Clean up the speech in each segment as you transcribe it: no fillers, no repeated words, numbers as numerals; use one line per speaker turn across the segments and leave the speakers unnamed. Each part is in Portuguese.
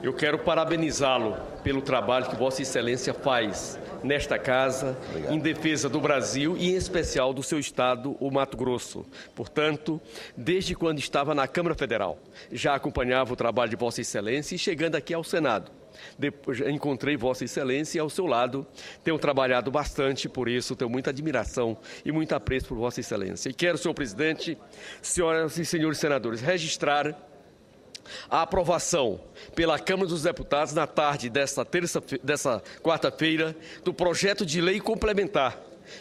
Eu quero parabenizá-lo pelo trabalho que Vossa Excelência faz nesta casa, em defesa do Brasil e, em especial, do seu estado, o Mato Grosso. Portanto, desde quando estava na Câmara Federal, já acompanhava o trabalho de Vossa Excelência e, chegando aqui ao Senado, depois encontrei Vossa Excelência e, ao seu lado, tenho trabalhado bastante, por isso tenho muita admiração e muito apreço por Vossa Excelência. E quero, senhor presidente, senhoras e senhores senadores, registrar a aprovação pela Câmara dos Deputados na tarde desta quarta-feira do projeto de lei complementar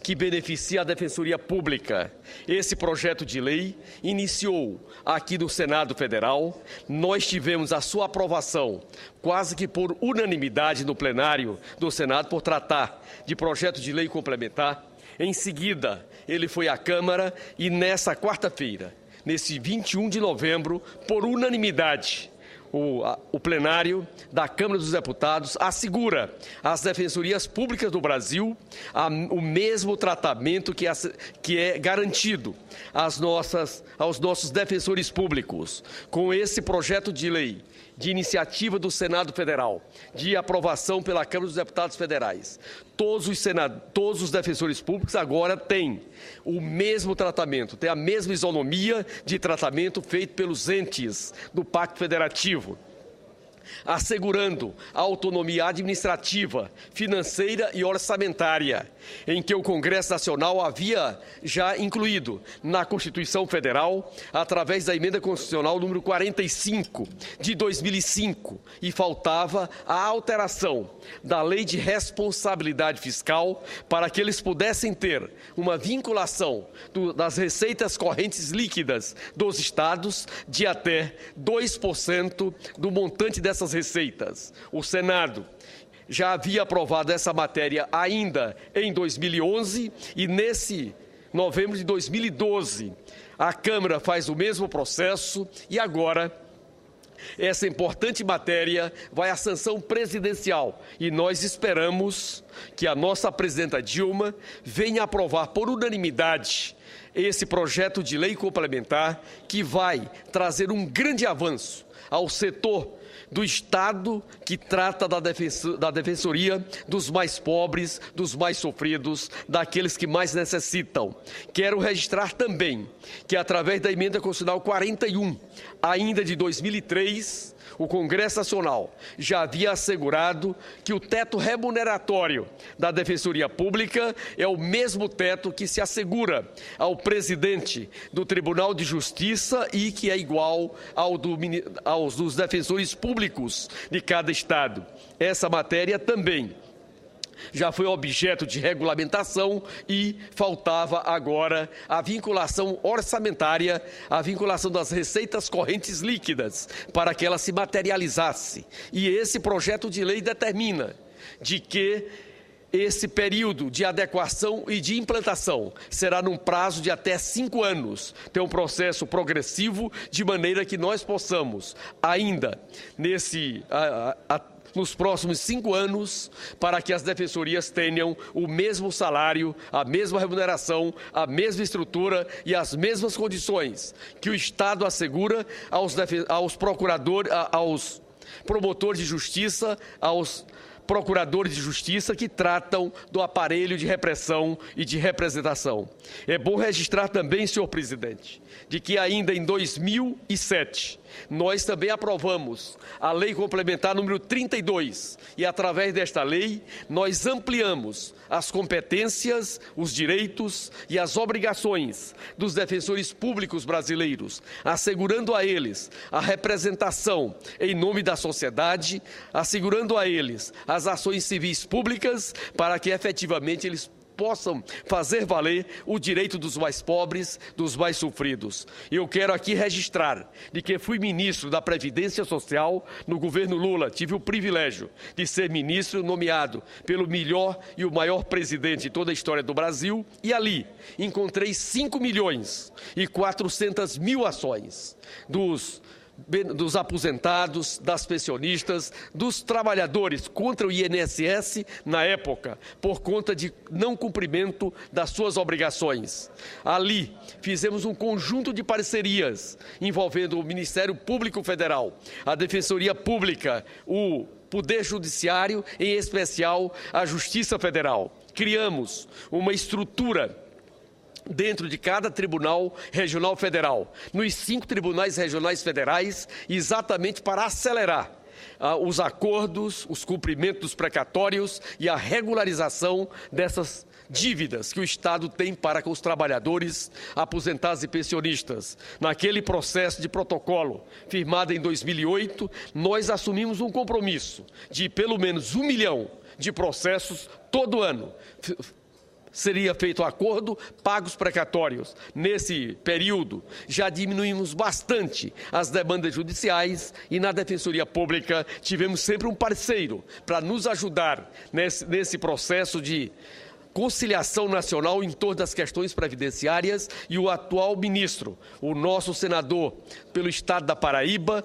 que beneficia a Defensoria Pública. Esse projeto de lei iniciou aqui no Senado Federal. Nós tivemos a sua aprovação quase que por unanimidade no plenário do Senado por tratar de projeto de lei complementar. Em seguida, ele foi à Câmara e nessa quarta-feira, nesse 21 de novembro, por unanimidade, o plenário da Câmara dos Deputados assegura às defensorias públicas do Brasil o mesmo tratamento que é garantido aos nossos defensores públicos. Com esse projeto de lei de iniciativa do Senado Federal, de aprovação pela Câmara dos Deputados Federais, todos os defensores públicos agora têm o mesmo tratamento, têm a mesma isonomia de tratamento feito pelos entes do Pacto Federativo, assegurando a autonomia administrativa, financeira e orçamentária, em que o Congresso Nacional havia já incluído na Constituição Federal, através da Emenda Constitucional número 45 de 2005, e faltava a alteração da Lei de Responsabilidade Fiscal para que eles pudessem ter uma vinculação das receitas correntes líquidas dos estados de até 2% do montante dessas receitas. O Senado já havia aprovado essa matéria ainda em 2011 e nesse novembro de 2012 a Câmara faz o mesmo processo e agora essa importante matéria vai à sanção presidencial e nós esperamos que a nossa presidenta Dilma venha aprovar por unanimidade esse projeto de lei complementar que vai trazer um grande avanço ao setor do Estado que trata da defensoria dos mais pobres, dos mais sofridos, daqueles que mais necessitam. Quero registrar também que, através da Emenda Constitucional 41, ainda de 2003, o Congresso Nacional já havia assegurado que o teto remuneratório da Defensoria Pública é o mesmo teto que se assegura ao presidente do Tribunal de Justiça e que é igual aos dos defensores públicos de cada estado. Essa matéria também já foi objeto de regulamentação e faltava agora a vinculação orçamentária, a vinculação das receitas correntes líquidas para que ela se materializasse. E esse projeto de lei determina de que esse período de adequação e de implantação será num prazo de até 5 anos. Tem um processo progressivo de maneira que nós possamos ainda nos próximos 5 anos, para que as defensorias tenham o mesmo salário, a mesma remuneração, a mesma estrutura e as mesmas condições que o Estado assegura aos procuradores, aos promotores de justiça, aos procuradores de justiça que tratam do aparelho de repressão e de representação. É bom registrar também, senhor presidente, de que ainda em 2007, nós também aprovamos a Lei Complementar número 32 e, através desta lei, nós ampliamos as competências, os direitos e as obrigações dos defensores públicos brasileiros, assegurando a eles a representação em nome da sociedade, assegurando a eles as ações civis públicas para que efetivamente eles possam fazer valer o direito dos mais pobres, dos mais sofridos. Eu quero aqui registrar de que fui ministro da Previdência Social no governo Lula. Tive o privilégio de ser ministro nomeado pelo melhor e o maior presidente de toda a história do Brasil e ali encontrei 5.400.000 ações dos dos aposentados, das pensionistas, dos trabalhadores contra o INSS na época, por conta de não cumprimento das suas obrigações. Ali, fizemos um conjunto de parcerias envolvendo o Ministério Público Federal, a Defensoria Pública, o Poder Judiciário, em especial a Justiça Federal. Criamos uma estrutura dentro de cada Tribunal Regional Federal, nos 5 tribunais regionais federais, exatamente para acelerar os acordos, os cumprimentos dos precatórios e a regularização dessas dívidas que o Estado tem para com os trabalhadores, aposentados e pensionistas. Naquele processo de protocolo firmado em 2008, nós assumimos um compromisso de pelo menos 1 milhão de processos todo ano. Seria feito acordo, pagos precatórios. Nesse período, já diminuímos bastante as demandas judiciais e na Defensoria Pública tivemos sempre um parceiro para nos ajudar nesse processo de conciliação nacional em torno das questões previdenciárias e o atual ministro, o nosso senador pelo Estado da Paraíba,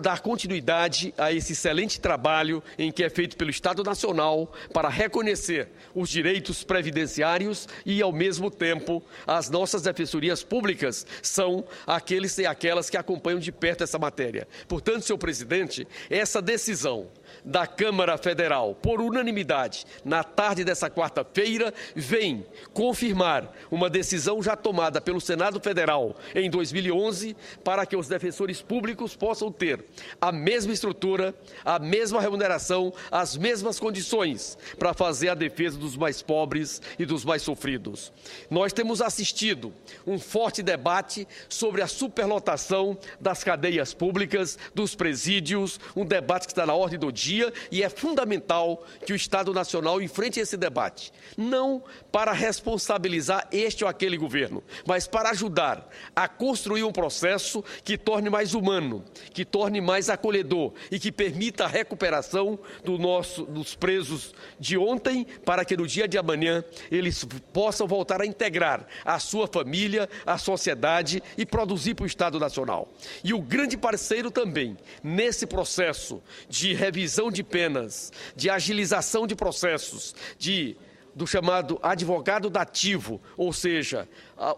dar continuidade a esse excelente trabalho em que é feito pelo Estado Nacional para reconhecer os direitos previdenciários e, ao mesmo tempo, as nossas defensorias públicas são aqueles e aquelas que acompanham de perto essa matéria. Portanto, senhor presidente, essa decisão da Câmara Federal, por unanimidade, na tarde dessa quarta-feira, vem confirmar uma decisão já tomada pelo Senado Federal em 2011 para que os defensores públicos possam ter a mesma estrutura, a mesma remuneração, as mesmas condições para fazer a defesa dos mais pobres e dos mais sofridos. Nós temos assistido um forte debate sobre a superlotação das cadeias públicas, dos presídios, um debate que está na ordem do dia e é fundamental que o Estado Nacional enfrente esse debate, não para responsabilizar este ou aquele governo, mas para ajudar a construir um processo que torne mais humano, que torne mais acolhedor e que permita a recuperação dos presos de ontem para que no dia de amanhã eles possam voltar a integrar a sua família, a sociedade e produzir para o Estado Nacional. E o grande parceiro também nesse processo de revisão de penas, de agilização de processos, do chamado advogado dativo, ou seja,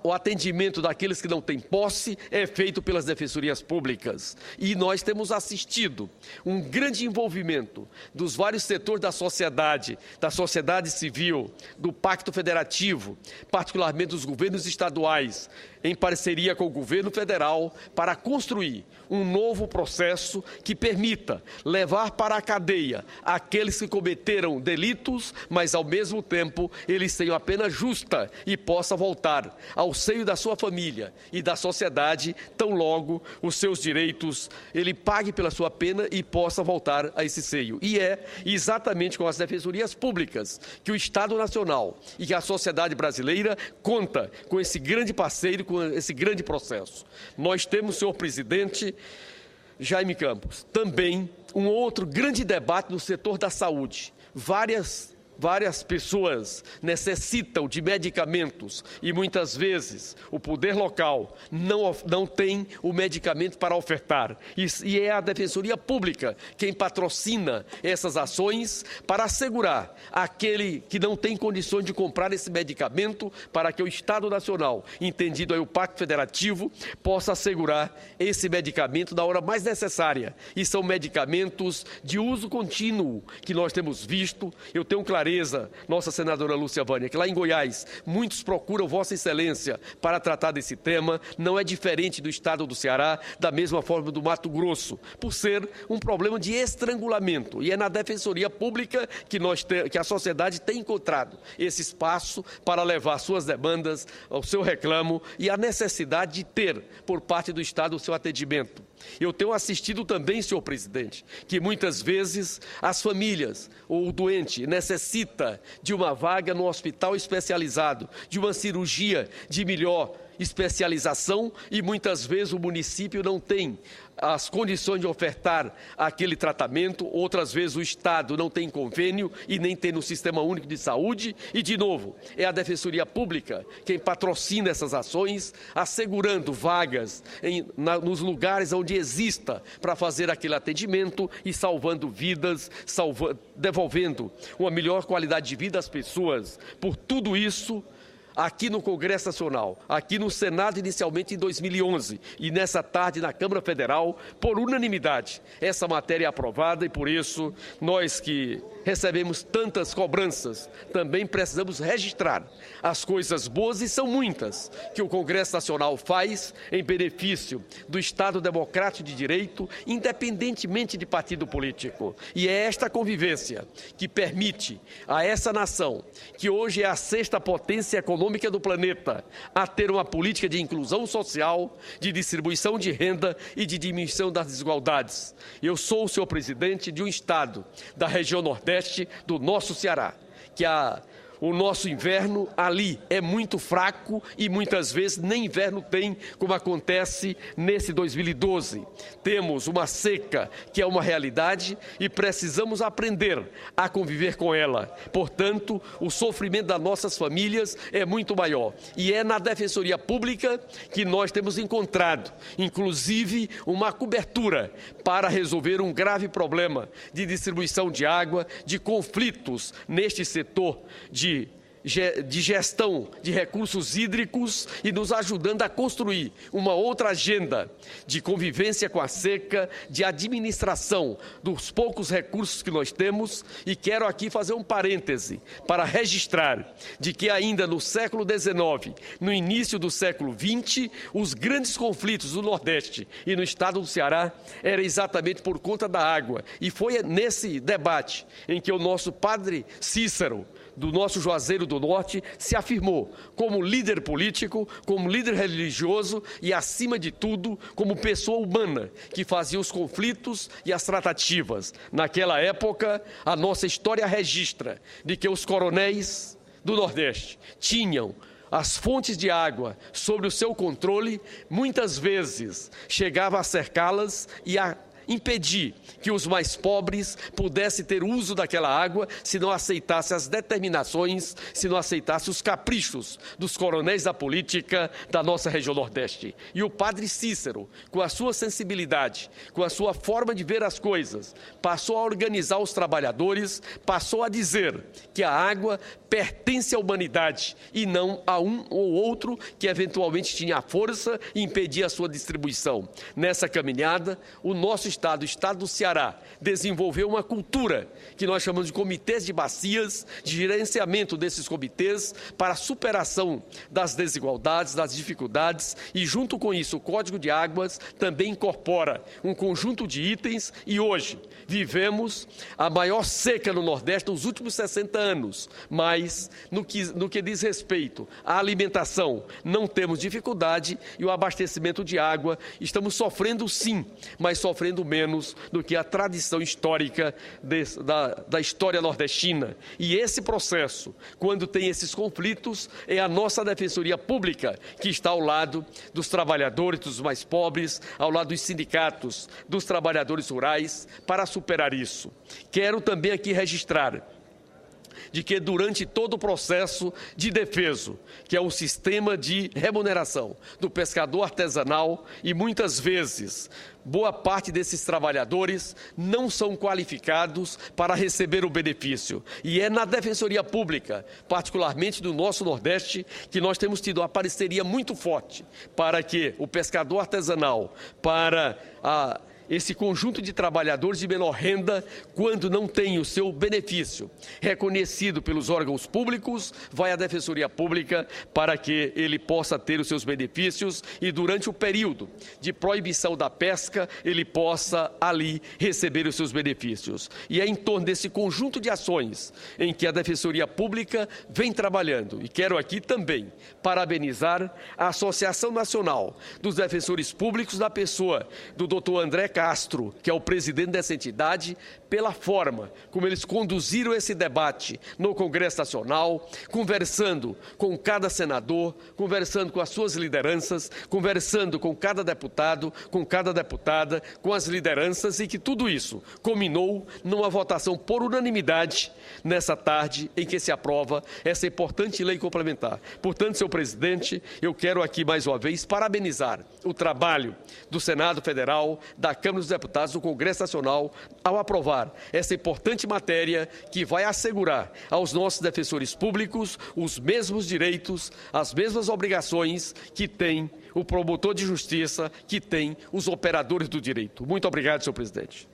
o atendimento daqueles que não têm posse é feito pelas defensorias públicas. E nós temos assistido um grande envolvimento dos vários setores da sociedade civil, do Pacto Federativo, particularmente dos governos estaduais, em parceria com o governo federal, para construir um novo processo que permita levar para a cadeia aqueles que cometeram delitos, mas ao mesmo tempo eles tenham a pena justa e possa voltar ao seio da sua família e da sociedade, tão logo os seus direitos, ele pague pela sua pena e possa voltar a esse seio. E é exatamente com as defensorias públicas que o Estado Nacional e que a sociedade brasileira conta com esse grande parceiro, com esse grande processo. Nós temos, senhor presidente Jaime Campos, também um outro grande debate no setor da saúde. Várias pessoas necessitam de medicamentos e muitas vezes o poder local não tem o medicamento para ofertar. E é a Defensoria Pública quem patrocina essas ações para assegurar aquele que não tem condições de comprar esse medicamento para que o Estado Nacional, entendido aí o Pacto Federativo, possa assegurar esse medicamento na hora mais necessária. E são medicamentos de uso contínuo que nós temos visto. Eu tenho clareza, nossa senadora Lúcia Vânia, que lá em Goiás muitos procuram Vossa Excelência para tratar desse tema, não é diferente do estado do Ceará, da mesma forma do Mato Grosso, por ser um problema de estrangulamento. E é na Defensoria Pública que a sociedade tem encontrado esse espaço para levar suas demandas, o seu reclamo e a necessidade de ter, por parte do Estado, o seu atendimento. Eu tenho assistido também, senhor presidente, que muitas vezes as famílias ou o doente necessita de uma vaga no hospital especializado, de uma cirurgia de melhor especialização e muitas vezes o município não tem as condições de ofertar aquele tratamento, outras vezes o Estado não tem convênio e nem tem no Sistema Único de Saúde. E, de novo, é a Defensoria Pública quem patrocina essas ações, assegurando vagas nos lugares onde exista para fazer aquele atendimento e salvando vidas, devolvendo uma melhor qualidade de vida às pessoas. Por tudo isso, aqui no Congresso Nacional, aqui no Senado inicialmente em 2011 e nessa tarde na Câmara Federal, por unanimidade, essa matéria é aprovada e por isso nós que recebemos tantas cobranças também precisamos registrar as coisas boas, e são muitas, que o Congresso Nacional faz em benefício do Estado democrático de direito, independentemente de partido político. E é esta convivência que permite a essa nação, que hoje é a sexta potência econômica do planeta, a ter uma política de inclusão social, de distribuição de renda e de diminuição das desigualdades. Eu sou o senhor presidente de um estado da região Nordeste, do nosso Ceará, que o nosso inverno ali é muito fraco e muitas vezes nem inverno tem, como acontece nesse 2012. Temos uma seca que é uma realidade e precisamos aprender a conviver com ela. Portanto, o sofrimento das nossas famílias é muito maior. E é na Defensoria Pública que nós temos encontrado, inclusive, uma cobertura para resolver um grave problema de distribuição de água, de conflitos neste setor de gestão de recursos hídricos e nos ajudando a construir uma outra agenda de convivência com a seca, de administração dos poucos recursos que nós temos. E quero aqui fazer um parêntese para registrar de que ainda no século XIX, no início do século XX, os grandes conflitos do Nordeste e no estado do Ceará eram exatamente por conta da água. E foi nesse debate em que o nosso padre Cícero, do nosso Juazeiro do Norte, se afirmou como líder político, como líder religioso e, acima de tudo, como pessoa humana que fazia os conflitos e as tratativas. Naquela época, a nossa história registra de que os coronéis do Nordeste tinham as fontes de água sob o seu controle, muitas vezes chegava a cercá-las e a impedir que os mais pobres pudessem ter uso daquela água se não aceitasse as determinações, se não aceitasse os caprichos dos coronéis da política da nossa região Nordeste. E o padre Cícero, com a sua sensibilidade, com a sua forma de ver as coisas, passou a organizar os trabalhadores, passou a dizer que a água pertence à humanidade e não a um ou outro que eventualmente tinha a força e impedia a sua distribuição. Nessa caminhada, o nosso estado, o estado do Ceará, desenvolveu uma cultura que nós chamamos de comitês de bacias, de gerenciamento desses comitês para a superação das desigualdades, das dificuldades, e junto com isso o Código de Águas também incorpora um conjunto de itens e hoje vivemos a maior seca no Nordeste nos últimos 60 anos, mas no que diz respeito à alimentação não temos dificuldade e o abastecimento de água estamos sofrendo sim, mas sofrendo menos do que a tradição histórica da história nordestina. E esse processo, quando tem esses conflitos, é a nossa Defensoria Pública que está ao lado dos trabalhadores, dos mais pobres, ao lado dos sindicatos, dos trabalhadores rurais, para superar isso. Quero também aqui registrar de que durante todo o processo de defeso, que é o sistema de remuneração do pescador artesanal, e muitas vezes boa parte desses trabalhadores não são qualificados para receber o benefício. E é na Defensoria Pública, particularmente do nosso Nordeste, que nós temos tido uma parceria muito forte para que o pescador artesanal, para esse conjunto de trabalhadores de menor renda, quando não tem o seu benefício reconhecido pelos órgãos públicos, vai à Defensoria Pública para que ele possa ter os seus benefícios e durante o período de proibição da pesca, ele possa ali receber os seus benefícios. E é em torno desse conjunto de ações em que a Defensoria Pública vem trabalhando. E quero aqui também parabenizar a Associação Nacional dos Defensores Públicos, da pessoa do Dr. André Castro, que é o presidente dessa entidade, pela forma como eles conduziram esse debate no Congresso Nacional, conversando com cada senador, conversando com as suas lideranças, conversando com cada deputado, com cada deputada, com as lideranças, e que tudo isso culminou numa votação por unanimidade nessa tarde em que se aprova essa importante lei complementar. Portanto, senhor presidente, eu quero aqui mais uma vez parabenizar o trabalho do Senado Federal, da Câmara dos Deputados, do Congresso Nacional, ao aprovar essa importante matéria que vai assegurar aos nossos defensores públicos os mesmos direitos, as mesmas obrigações que tem o promotor de justiça, que tem os operadores do direito. Muito obrigado, senhor presidente.